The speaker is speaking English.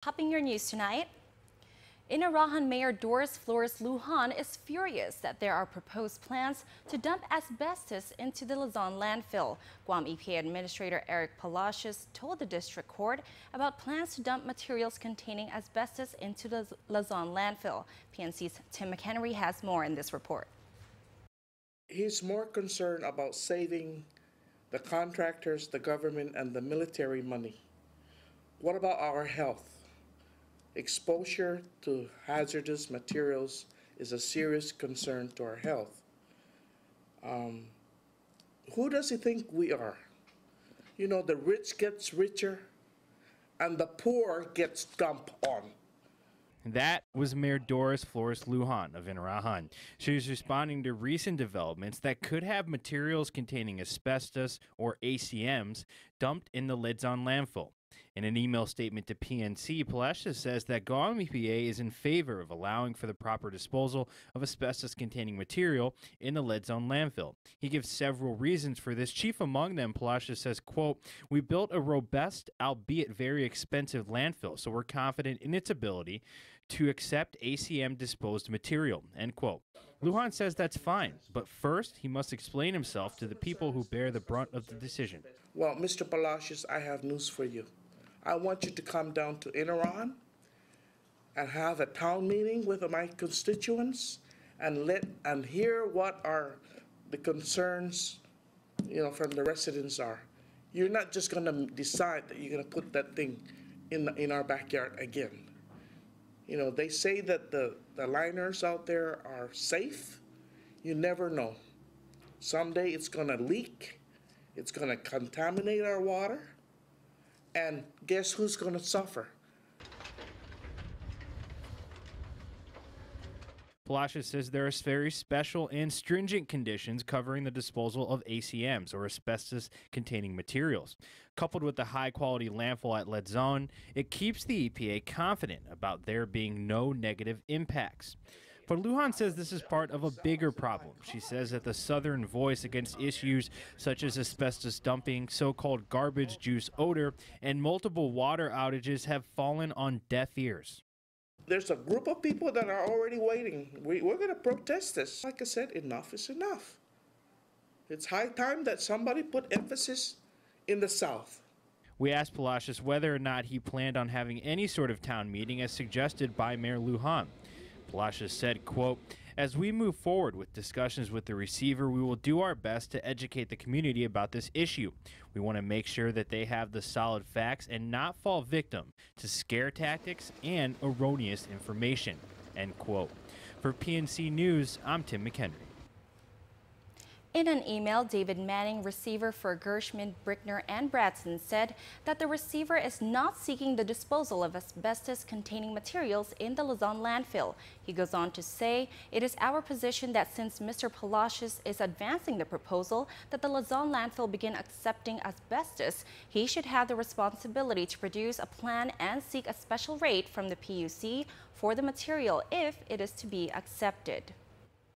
Topping your news tonight, Inarajan Mayor Doris Flores Lujan is furious that there are proposed plans to dump asbestos into the Layon Landfill. Guam EPA Administrator Eric Palacios told the district court about plans to dump materials containing asbestos into the Layon Landfill. PNC's Tim McHenry has more in this report. He's more concerned about saving the contractors, the government, and the military money. What about our health? Exposure to hazardous materials is a serious concern to our health. Who does he think we are? You know, the rich gets richer and the poor gets dumped on. That was Mayor Doris Flores Lujan of Inarajan. She was responding to recent developments that could have materials containing asbestos or ACMs dumped in the Layon Landfill. In an email statement to PNC, Palacios says that Guam EPA is in favor of allowing for the proper disposal of asbestos-containing material in the Layon Landfill. He gives several reasons for this. Chief among them, Palacios says, quote, "We built a robust, albeit very expensive landfill, so we're confident in its ability to accept ACM disposed material," end quote. Lujan says that's fine, but first he must explain himself to the people who bear the brunt of the decision. Well, Mr. Palacios, I have news for you. I want you to come down to Inarajan and have a town meeting with my constituents and hear what are the concerns, from the residents are. You're not just going to decide that you're going to put that thing in our backyard again. They say that the liners out there are safe. You never know. Someday it's going to leak. It's going to contaminate our water. And guess who's going to suffer? Palacios says there are very special and stringent conditions covering the disposal of ACMs, or asbestos-containing materials. Coupled with the high-quality landfill at Layon, it keeps the EPA confident about there being no negative impacts. But Lujan says this is part of a bigger problem. She says that the Southern voice against issues such as asbestos dumping, so-called garbage juice odor, and multiple water outages have fallen on deaf ears. There's a group of people that are already waiting. We're going to protest this. Like I said, enough is enough. It's high time that somebody put emphasis in the South. We asked Palacios whether or not he planned on having any sort of town meeting as suggested by Mayor Lujan. Palacios said, quote, "As we move forward with discussions with the receiver, we will do our best to educate the community about this issue. We want to make sure that they have the solid facts and not fall victim to scare tactics and erroneous information," end quote. For PNC News, I'm Tim McHenry. In an email, David Manning, receiver for Gershman, Brickner, and Bradson, said that the receiver is not seeking the disposal of asbestos-containing materials in the Layon landfill. He goes on to say, "It is our position that since Mr. Palacios is advancing the proposal that the Layon landfill begin accepting asbestos, he should have the responsibility to produce a plan and seek a special rate from the PUC for the material if it is to be accepted."